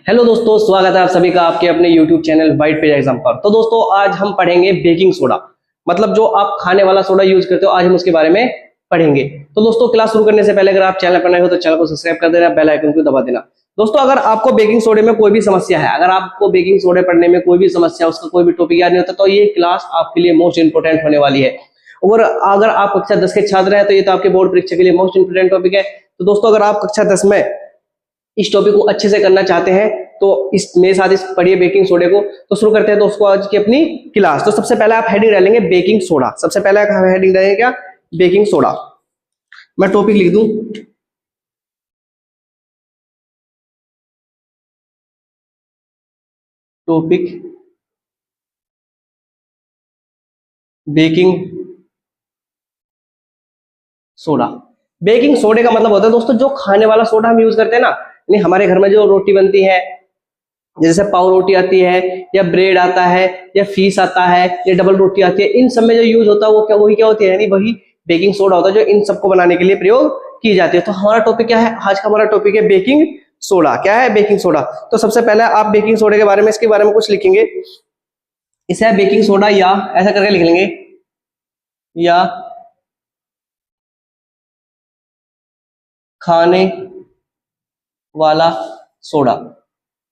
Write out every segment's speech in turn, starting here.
Hello दोस्तों, स्वागत है आप सभी का आपके अपने YouTube channel white page exam पर। तो दोस्तों आज हम पढ़ेंगे बेकिंग सोडा, मतलब जो आप खाने वाला सोडा यूज करते हो, आज हम उसके बारे में पढ़ेंगे। तो दोस्तों क्लास शुरू करने से पहले अगर आप चैनल पर नए हो तो चैनल को सब्सक्राइब कर देना, बेल आइकन को दबा देना। दोस्तों अगर आपको बेकिंग सोडे में कोई भी समस्या है, अगर आपको बेकिंग सोडे पढ़ने में कोई भी समस्या, उसका कोई भी टॉपिक याद नहीं होता, तो ये क्लास आपके लिए मोस्ट इंपोर्टेंट होने वाली है। और अगर आप कक्षा 10 के छात्र हैं तो ये तो आपके बोर्ड परीक्षा के लिए मोस्ट इंपोर्टेंट टॉपिक है। तो दोस्तों अगर आप कक्षा 10 में इस टॉपिक को अच्छे से करना चाहते हैं तो इस मेरे साथ इस पढ़िए बेकिंग सोडे को। तो शुरू करते हैं दोस्तों आज की अपनी क्लास। तो सबसे पहले आप हेडिंग डालेंगे बेकिंग सोडा। सबसे पहले आप हेडिंग डालेंगे क्या? Baking soda. मैं टॉपिक लिख दूं, टॉपिक बेकिंग सोडा। बेकिंग सोडे का मतलब होता है दोस्तों जो खाने वाला सोडा हम यूज करते हैं ना, यानी हमारे घर में जो रोटी बनती है, जैसे पाव रोटी आती है या ब्रेड आता है या फीस आता है या डबल रोटी आती है, इन सब में जो यूज होता है वो क्या होती है, यानी वही बेकिंग सोडा होता है जो इन सबको बनाने के लिए प्रयोग की जाती है। तो हमारा टॉपिक क्या है? आज का हमारा टॉपिक है बेकिंग सोडा। क्या है? Baking soda. तो सबसे पहले आप बेकिंग सोडे के बारे में, इसके बारे में कुछ लिखेंगे। इसे बेकिंग सोडा या ऐसा करके लिख लेंगे, या खाने वाला सोडा।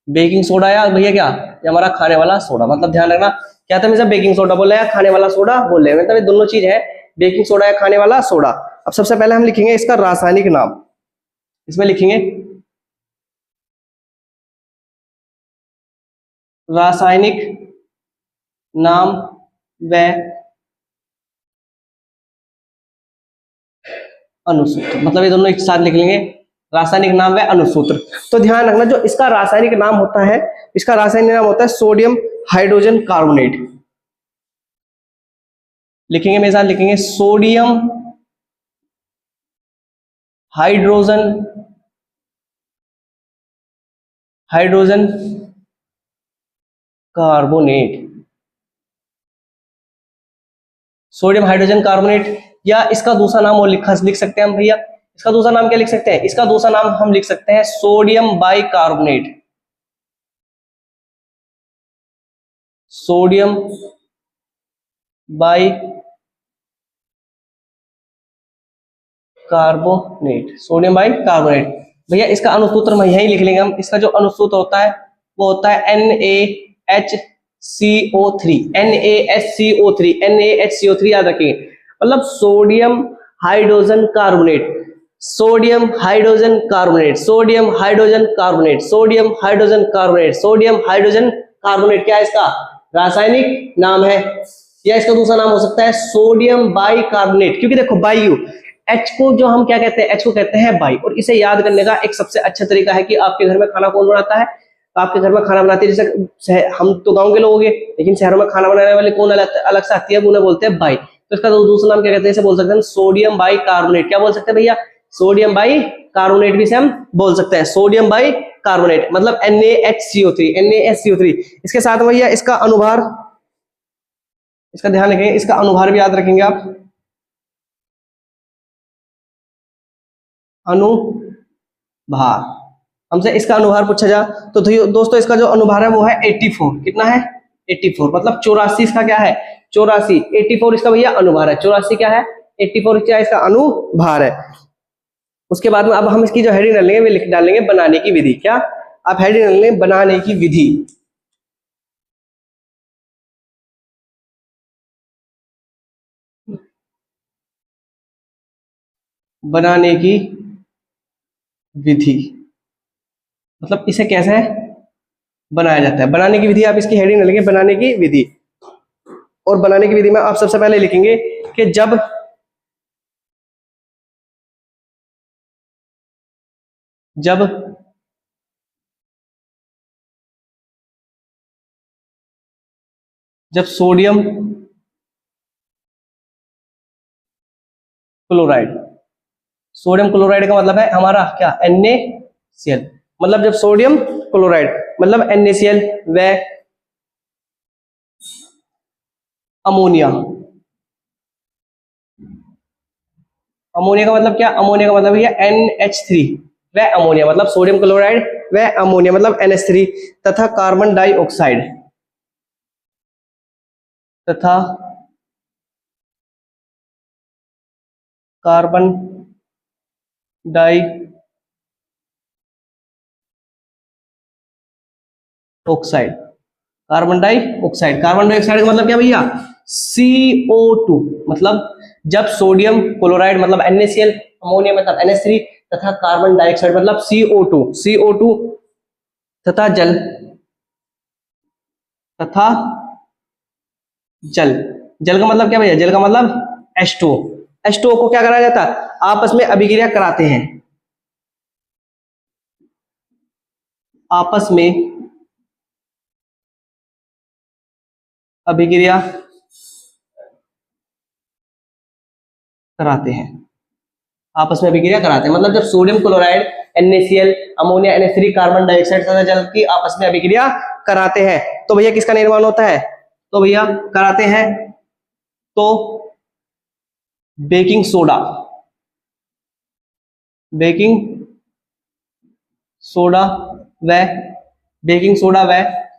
बेकिंग सोडा या भैया क्या, ये हमारा खाने वाला सोडा। मतलब ध्यान रखना क्या था, मैं बेकिंग सोडा बोल रहे हैं, खाने वाला सोडा बोल रहे हैं, मतलब ये दोनों चीज है, बेकिंग सोडा या खाने वाला सोडा। अब सबसे पहले हम लिखेंगे इसका रासायनिक नाम। इसमें लिखेंगे रासायनिक नाम व अनुसूत्र, मतलब ये दोनों एक साथ लिख लेंगे, रासायनिक नाम व अनुसूत्र। तो ध्यान रखना जो इसका रासायनिक नाम होता है, इसका रासायनिक नाम होता है सोडियम हाइड्रोजन कार्बोनेट। लिखेंगे मेरे साथ, लिखेंगे sodium hydrogen hydrogen carbonate. Sodium hydrogen carbonate, या इसका दूसरा नाम और लिख सकते हैं हम भैया। इसका दूसरा नाम क्या लिख सकते हैं? इसका दूसरा नाम हम लिख सकते हैं sodium bicarbonate. Sodium by carbonate, sodium by carbonate. भैया इसका अनुसूत्र हम यही लिख लेंगे हम। इसका जो अनुसूत्र होता है वो होता है NaHCO3। NaHCO3, NaHCO3 याद रखिए, मतलब sodium hydrogen carbonate, sodium hydrogen carbonate, sodium hydrogen carbonate, sodium hydrogen carbonate, sodium hydrogen carbonate. क्या है इसका रासायनिक नाम है, या इसका दूसरा नाम हो सकता है सोडियम बाइकार्बोनेट। क्योंकि देखो बायु, एच को जो हम क्या कहते हैं, एच को कहते हैं बाई। और इसे याद करने का एक सबसे अच्छा तरीका है कि आपके घर में खाना कौन बनाता है? आपके घर में खाना बनाते हैं, जैसे हम तो गांव के लोग हो गए, लेकिन शहरों में खाना बनाने वाले कौन अलग से आती है, उन्हें बोलते हैं बाई। तो इसका दूसरा नाम क्या कहते हैं? इसे बोल सकते हैं सोडियम बाई कार्बोनेट। क्या बोल सकते हैं भैया? सोडियम बाई कार्बोनेट भी से हम बोल सकते हैं, सोडियम बाई कार्बोनेट, मतलब NaHCO3। NaHCO3 इसके साथ भैया इसका अनुभार, इसका ध्यान रखेंगे, इसका अनुभार भी याद रखेंगे आप, अनुभार। हमसे इसका अनुभार पूछा जा तो दोस्तों इसका जो अनुभार है वो है 84। कितना है? 84, मतलब 84 इसका क्या है? 84। 84 इसका भैया अनुभार है। 84 क्या है? 84 क्या है? इसका अनुभार है। उसके बाद में अब हम इसकी जो हेडिंग डालेंगे वे लिख डालेंगे बनाने की विधि। क्या आप हेडिंग डालेंगे? बनाने की विधि। बनाने की विधि, मतलब इसे कैसे बनाया जाता है, बनाने की विधि। आप इसकी हेडिंग डालेंगे बनाने की विधि। और बनाने की विधि में आप सबसे पहले लिखेंगे कि जब जब जब सोडियम क्लोराइड, सोडियम क्लोराइड का मतलब है हमारा क्या? NaCl। मतलब जब सोडियम क्लोराइड मतलब NaCl व अमोनिया, अमोनिया का मतलब क्या? अमोनिया का मतलब भैया NH3 व अमोनिया, मतलब सोडियम क्लोराइड व अमोनिया मतलब NH3 तथा कार्बन डाइऑक्साइड तथा कार्बन डाइऑक्साइड कार्बन डाइऑक्साइड का मतलब क्या भैया CO2 मतलब जब सोडियम क्लोराइड मतलब NaCl, अमोनिया मतलब NH3 तथा कार्बन डाइऑक्साइड मतलब CO2 तथा जल जल का मतलब क्या भैया, जल का मतलब H2O को क्या करा जाता है, आपस में अभिक्रिया कराते हैं, आपस में अभिक्रिया कराते हैं, आपस में अभिक्रिया कराते हैं मतलब जब sodium chloride NaCl, ammonia NH3, carbon dioxide तथा जल की आपस में अभिक्रिया कराते हैं तो भैया किसका निर्माण होता है, तो भैया कराते हैं तो बेकिंग सोडा व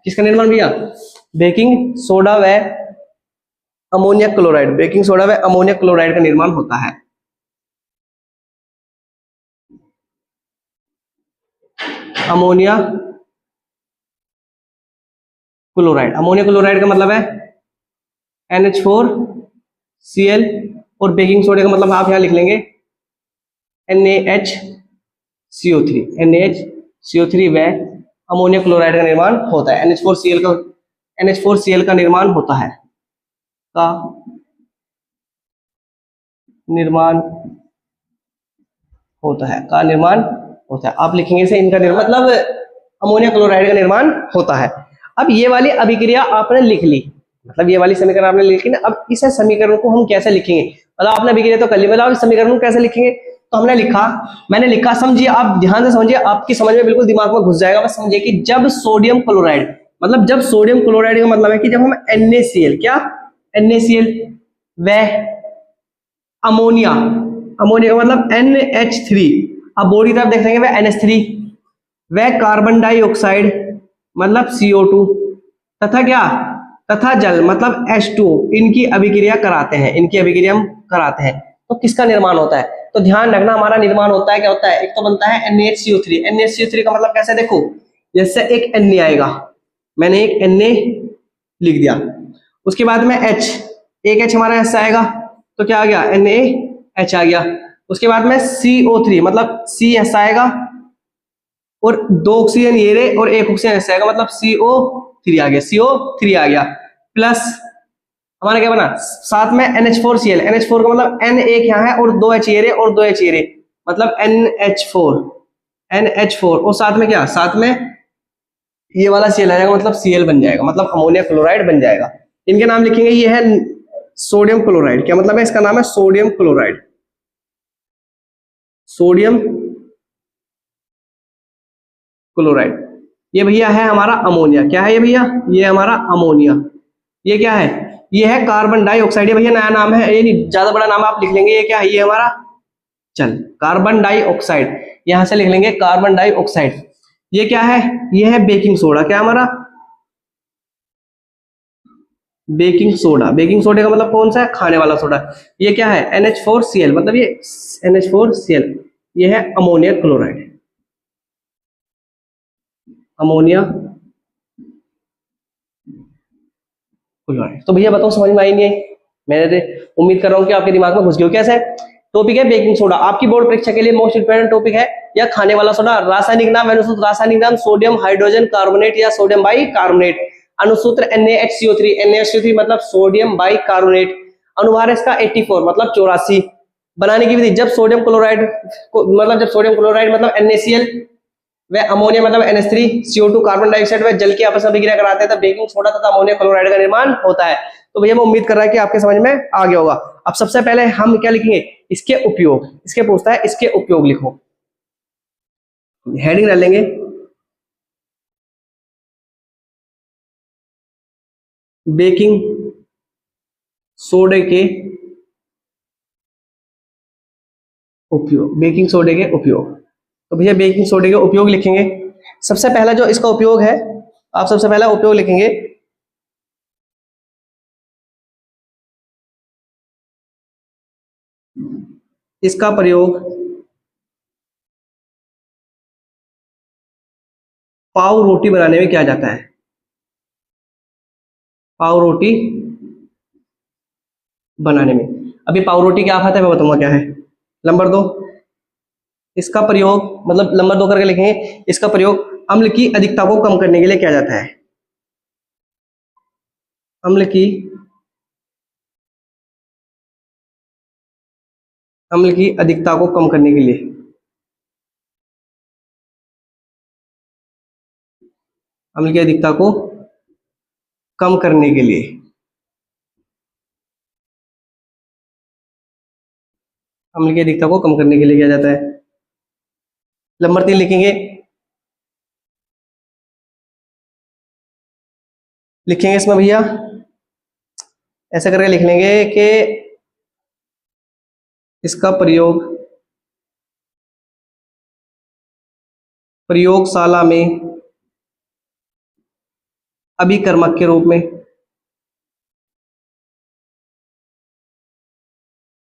किसका निर्माण भैया, बेकिंग सोडा व अमोनिया क्लोराइड का निर्माण होता है। अमोनिया क्लोराइड का मतलब है NH4Cl और बेकिंग सोडा का मतलब आप यहां लिख लेंगे NaHCO3 व अमोनिया क्लोराइड का निर्माण होता है। NH4Cl का निर्माण होता है, आप लिखेंगे इसे, इनका निर्माण मतलब अमोनिया क्लोराइड का निर्माण होता है। अब ये वाली अभिक्रिया आपने लिख ली, मतलब ये वाली समीकरण आपने लिखी ना, अब इस समीकरण को हम कैसे लिखेंगे, मतलब आपने अभिक्रिया तो कर ली, मतलब इस समीकरण को कैसे लिखेंगे, तो मैंने लिखा, समझिए आप ध्यान से समझिए, आपकी समझ में बिल्कुल दिमाग में घुस जाएगा। बस समझिए कि जब सोडियम क्लोराइड का मतलब है कि जब हम NaCl व अमोनिया का मतलब NH3, अब बॉडी तरफ देख लेंगे NH3 व कार्बन डाइऑक्साइड मतलब CO2 तथा जल मतलब H2O, इनकी अभिक्रिया कराते हैं तो किसका निर्माण होता है, तो ध्यान रखना हमारा निर्माण होता है, क्या होता है, एक तो बनता है NaCO3 का मतलब कैसे, देखो जैसे एक Na आएगा, मैंने एक Na लिख दिया, उसके बाद में एक H हमारा ऐसा आएगा तो क्या आ गया, NaH आ गया, उसके बाद में CO3 मतलब C ऐसा आएगा और 2 ऑक्सीजन ये रहे और 1 ऑक्सीजन ऐसा आएगा मतलब CO3 आ गया प्लस हमारा क्या बना, साथ में NH4Cl का मतलब N एक यहाँ है और 2 H ये रहे और 2 H ये रहे मतलब NH4 और साथ में क्या, साथ में ये वाला Cl आ जाएगा मतलब Cl बन जाएगा, मतलब अमोनिया क्लोराइड बन जाएगा। इनके नाम लिखेंगे, ये है सोडियम क्लोराइड, क्या मतलब है, इसका नाम है सोडियम क्लोराइड। ये भैया है हमारा अमोनिया, क्या है ये भैया, ये हमारा अमोनिया, ये क्या है, ये है कार्बन डाइऑक्साइड, ये भैया नया नाम है, ये नहीं ज्यादा बड़ा नाम आप लिख लेंगे, ये क्या है, ये हमारा कार्बन डाइऑक्साइड, यहां से लिख लेंगे कार्बन डाइऑक्साइड। ये क्या है, ये है बेकिंग सोडा, क्या हमारा बेकिंग सोडा का मतलब कौन सा है, खाने वाला सोडा। ये क्या है NH4Cl मतलब ये NH4Cl, ये है अमोनिया क्लोराइड, तो भैया बताओ समझ में आई नहीं आई, मैंने उम्मीद कर रहा हूं कि आपके दिमाग में घुस गया। कैसे टॉपिक है बेकिंग सोडा, आपकी बोर्ड परीक्षा के लिए मोस्ट इंपोर्टेंट टॉपिक है, या खाने वाला सोडा। रासायनिक नाम सोडियम हाइड्रोजन कार्बोनेट या सोडियम बाई कार्बोनेट। अनुसूत्र NaHCO3 मतलब सोडियम बाई कार्बोनेट। अनुभार इसका 84 मतलब 84। बनाने की विधि, जब सोडियम क्लोराइड मतलब NaCl व अमोनिया मतलब NH3, CO2 कार्बन डाइऑक्साइड व जल की आपस में अभिक्रिया कराते हैं तब बेकिंग सोडा तथा अमोनिया क्लोराइड का निर्माण होता है। तो भैया मैं उम्मीद कर रहा है कि आपके समझ में आ गया होगा। अब सबसे पहले हम क्या लिखेंगे, इसके उपयोग, इसके पूछता है इसके उपयोग लिखो, हेडिंग डाल लेंगे बेकिंग सोडे के उपयोग, तो भैया बेकिंग सोडे के उपयोग लिखेंगे। सबसे पहला जो इसका उपयोग है, आप सबसे पहला उपयोग लिखेंगे इसका प्रयोग पाव रोटी बनाने में किया जाता है। पाव रोटी बनाने में, अभी पाव रोटी क्या खाता है मैं बताऊंगा क्या है। नंबर 2, इसका प्रयोग, मतलब नंबर 2 करके लिखेंगे, इसका प्रयोग अम्ल की अधिकता को कम करने के लिए किया जाता है। अम्ल की अधिकता को कम करने के लिए, अम्ल की अधिकता को कम करने के लिए, अम्ल की अधिकता को कम करने के लिए किया जाता है। नंबर 3 लिखेंगे, इसमें भैया ऐसा करके लिख लेंगे कि इसका प्रयोग प्रयोगशाला में अभिकर्मक के रूप में,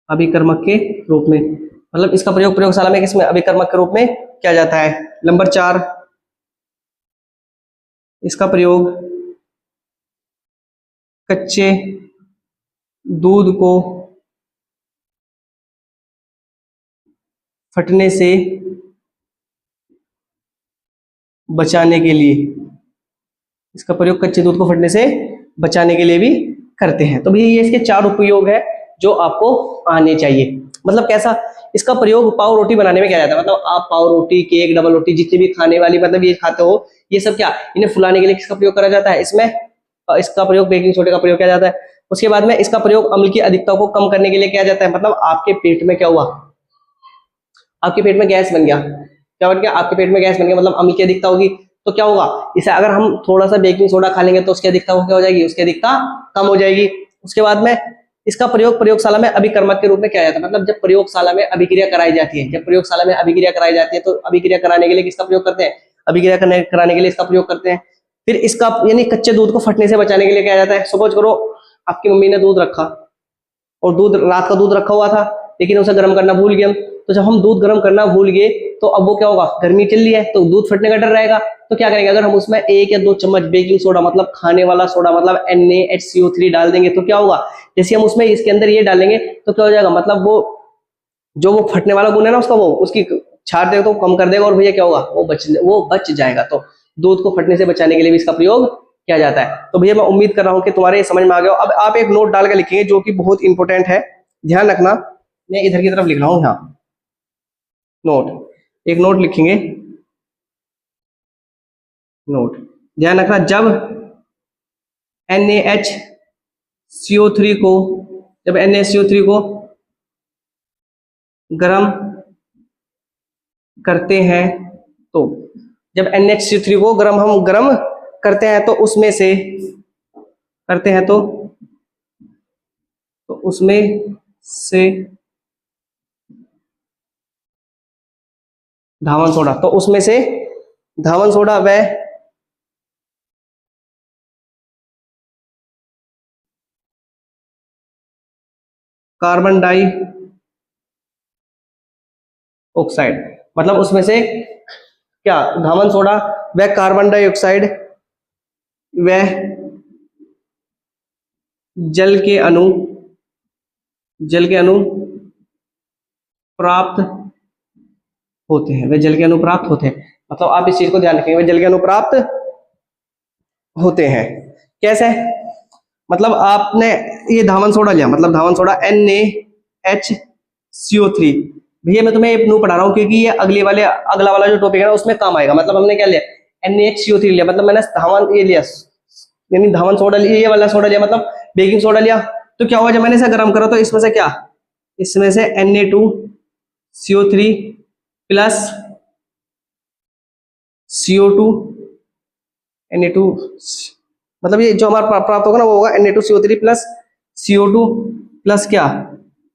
अभिकर्मक के रूप में, मतलब इसका प्रयोग प्रयोगशाला में किसमें, अभिकर्मक के रूप में किया जाता है। नंबर 4, इसका प्रयोग कच्चे दूध को फटने से बचाने के लिए, इसका प्रयोग कच्चे दूध को फटने से बचाने के लिए भी करते हैं। तो भैया ये इसके 4 उपयोग है जो आपको आने चाहिए। मतलब कैसा, इसका प्रयोग पाव रोटी बनाने में किया जाता है, मतलब आप पाव रोटी, केक, डबल रोटी, जितनी भी खाने वाली मतलब ये खाते हो, ये सब क्या, इन्हें फुलाने के लिए किसका प्रयोग करा जाता है, इसमें इसका प्रयोग बेकिंग सोडा का प्रयोग किया जाता है। उसके बाद में इसका प्रयोग अम्ल की अधिकता को कम करने के लिए किया जाता है। मतलब आपके पेट में क्या हुआ, आपके पेट में गैस बन गया, क्या बन गया, आपके पेट में गैस बन गया, मतलब अम्ल की अधिकता होगी, तो क्या होगा, इसे अगर हम थोड़ा सा बेकिंग सोडा खा लेंगे तो उसकी अधिकता क्या हो जाएगी, उसकी अधिकता कम हो जाएगी। उसके बाद में इसका प्रयोग प्रयोगशाला में अभिकर्मक के रूप में किया जाता है। मतलब जब प्रयोगशाला में अभिक्रिया कराई जाती है, जब प्रयोगशाला में अभिक्रिया कराई जाती है तो अभिक्रिया कराने के लिए किसका प्रयोग करते हैं, अभिक्रिया कराने के लिए इसका प्रयोग करते हैं। फिर इसका यानी कच्चे दूध को फटने से बचाने के लिए किया जाता है। सपोज करो आपकी मम्मी ने दूध रखा और दूध रात का दूध रखा हुआ था, लेकिन उसे गर्म करना भूल गए, तो जब हम दूध गर्म करना भूल गए तो अब वो क्या होगा, गर्मी चल रही है तो दूध फटने का डर रहेगा, तो क्या करेंगे, अगर हम उसमें 1 या 2 चम्मच बेकिंग सोडा, मतलब खाने वाला सोडा, मतलब NaHCO3 डाल देंगे तो क्या होगा, जैसे हम उसमें इसके अंदर ये डालेंगे तो क्या हो जाएगा, मतलब वो जो वो फटने वाला गुण है ना उसका, वो उसकी छाट देगा तो कम कर देगा और भैया क्या होगा, वो बच जाएगा। तो दूध को फटने से बचाने के लिए भी इसका प्रयोग किया जाता है। तो भैया मैं उम्मीद कर रहा हूं कि तुम्हारे समझ में आ गया। अब आप एक नोट डाल के लिखेंगे जो कि बहुत इंपॉर्टेंट है, ध्यान रखना। मैं इधर की तरफ लिख रहा हूं, यहाँ नोट, एक नोट लिखेंगे, नोट, ध्यान रखना, जब NaHCO3 को, जब NaHCO3 को गर्म करते हैं तो, जब NaHCO3 को हम गर्म करते हैं तो उसमें से करते हैं तो उसमें से धावन सोडा, तो उसमें से धावन सोडा व कार्बन डाई ऑक्साइड, मतलब उसमें से क्या, धावन सोडा व कार्बन डाइऑक्साइड व जल के अणु प्राप्त होते हैं, वे जल के अणु प्राप्त होते हैं। मतलब आप इस चीज को ध्यान रखेंगे, वे जल के अणु प्राप्त होते हैं। कैसे, मतलब आपने ये धावन सोडा लिया, मतलब धावन सोडा NaHCO3, भैया मैं तुम्हें नो पढ़ा रहा हूँ क्योंकि ये अगला वाला जो टॉपिक है ना उसमें काम आएगा। मतलब हमने क्या लिया, NaHCO3 लिया, मतलब मैंने धावन ये लिया, यानी धावन सोडा लिया, ये वाला सोडा लिया, मतलब बेकिंग सोडा लिया, तो क्या हुआ, जब मैंने इसे गर्म करा तो इसमें से क्या, इसमें से Na2CO3 प्लस CO2, Na2, मतलब ये जो हमारा प्राप्त होगा ना वो होगा Na2CO3 प्लस CO2 प्लस क्या,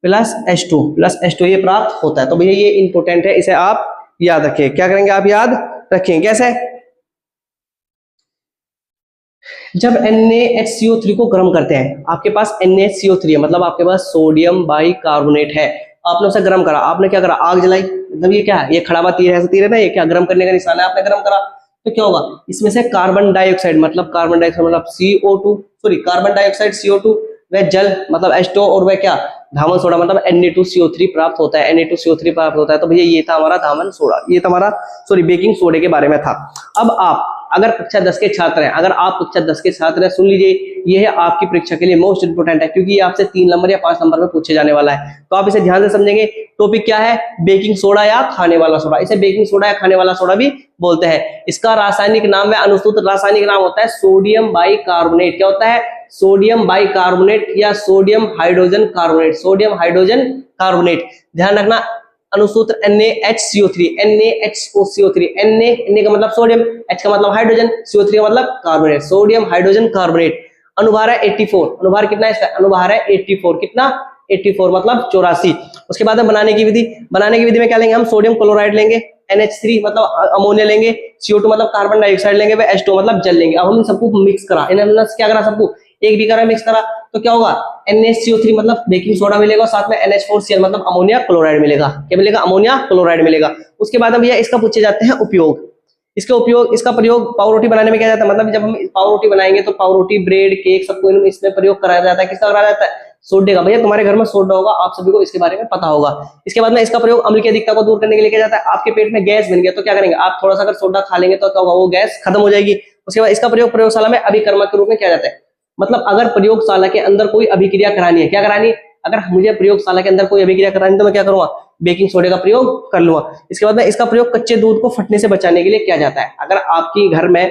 प्लस H2 ये प्राप्त होता है। तो भैया ये इंपॉर्टेंट है, इसे आप याद रखें। क्या करेंगे, आप याद रखें। कैसे, जब NaHCO3 को गर्म करते हैं, आपके पास NaCO3 है, मतलब आपके पास सोडियम बाइकार्बोनेट है, आपने उसे गर्म करा, आपने क्या करा, आग जलाई, मतलब ये क्या है, ये खड़ा हुआ तीर है, तीर है ना, ये क्या गर्म करने का निशान है, आपने गर्म करा तो क्या होगा, इसमें से कार्बन डाइऑक्साइड मतलब CO2, sorry carbon dioxide CO2, वह जल मतलब H2 और वह क्या धामन सोडा मतलब Na2CO3 प्राप्त होता है, Na2CO3 प्राप्त होता है। तो भैया ये था हमारा धामन सोडा, ये था हमारा सॉरी बेकिंग सोडे के बारे में था। अब आप अगर कक्षा 10 के छात्र हैं, अगर आप कक्षा 10 के छात्र हैं, सुन लीजिए, ये है आपकी परीक्षा के लिए मोस्ट इंपोर्टेंट है, क्योंकि ये आपसे 3 नंबर या 5 नंबर में पूछे जाने वाला है। तो आप इसे ध्यान से समझेंगे। टॉपिक क्या है, बेकिंग सोडा या खाने वाला सोडा। इसे बेकिंग सोडा या खाने वाला सोडा भी बोलते हैं। इसका रासायनिक नाम व अनुसूत्र रासायनिक नाम होता है सोडियम बाइकार्बोनेट। क्या होता है, सोडियम बाइकार्बोनेट या sodium hydrogen carbonate, sodium hydrogen carbonate. ध्यान रखना, अनुसूत्र NaHCO3, NaHCO3, Na का मतलब सोडियम, H का मतलब हाइड्रोजन, CO3 का मतलब कार्बोनेट, सोडियम हाइड्रोजन कार्बोनेट। अनुभार है 84, अनुभार कितना है इसका, अनुभार है 84, कितना 84 मतलब 84। उसके बाद बनाने की विधि, बनाने की विधि में क्या लेंगे हम, सोडियम क्लोराइड लेंगे, NH3 मतलब अमोनिया लेंगे, CO2 मतलब कार्बन डाइऑक्साइड लेंगे, H2 मतलब जल लेंगे। अब हम इन सबको मिक्स करा, इन्होंने क्या करा, सबको एक भी करा, मिक्स करा, तो क्या होगा, NaCO3 मतलब बेकिंग सोडा मिलेगा, साथ में NH4Cl मतलब अमोनिया क्लोराइड मिलेगा। क्या मिलेगा, अमोनिया क्लोराइड मिलेगा। उसके बाद भैया इसका पूछे जाते हैं उपयोग। इसका उपयोग, इसका प्रयोग पाव रोटी बनाने में किया जाता है, मतलब जब हम पाव रोटी बनाएंगे तो पाव रोटी, ब्रेड, केक सबको इसमें प्रयोग कराया जाता है। किसका कराया जाता है, सोडे का। भैया तुम्हारे घर में सोडा होगा, आप सभी को इसके बारे में पता होगा। इसके बाद में इसका प्रयोग अम्ल की अधिकता को दूर करने के लिए किया जाता है। आपके पेट में गैस बन गया तो क्या करेंगे आप, थोड़ा सा अगर सोडा खा लेंगे तो क्या होगा, वो गैस खत्म हो जाएगी। उसके बाद इसका प्रयोग प्रयोगशाला में अभिकर्मक के रूप में किया जाता है। मतलब अगर प्रयोगशाला के अंदर कोई अभिक्रिया करानी है, क्या करानी है, अगर मुझे प्रयोगशाला के अंदर कोई अभिक्रिया करानी तो मैं क्या करूंगा, बेकिंग सोडे का प्रयोग कर लूंगा। इसके बाद में इसका प्रयोग कच्चे दूध को फटने से बचाने के लिए किया जाता है। अगर आपकी घर में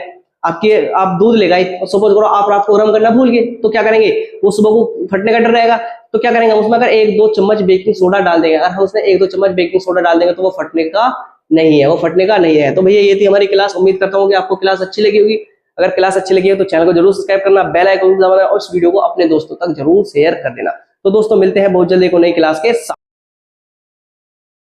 आप दूध ले गए और सपोज करो आप रात को गर्म करना भूल गए, तो क्या करेंगे, वो सुबह को फटने का डर रहेगा, तो क्या करेंगे उसमें अगर 1-2 चम्मच बेकिंग सोडा डाल देंगे, अगर हम उसमें 1-2 चम्मच बेकिंग सोडा डाल देंगे तो वो फटने का नहीं है, वो फटने का नहीं है। तो भैया ये थी हमारी क्लास। उम्मीद करता हूँ कि आपको क्लास अच्छी लगी होगी। अगर क्लास अच्छी लगी है तो चैनल को जरूर सब्सक्राइब करना, बेल आइकन दबाना और इस वीडियो को अपने दोस्तों तक जरूर शेयर कर देना। तो दोस्तों मिलते हैं बहुत जल्दी एक नई क्लास के साथ।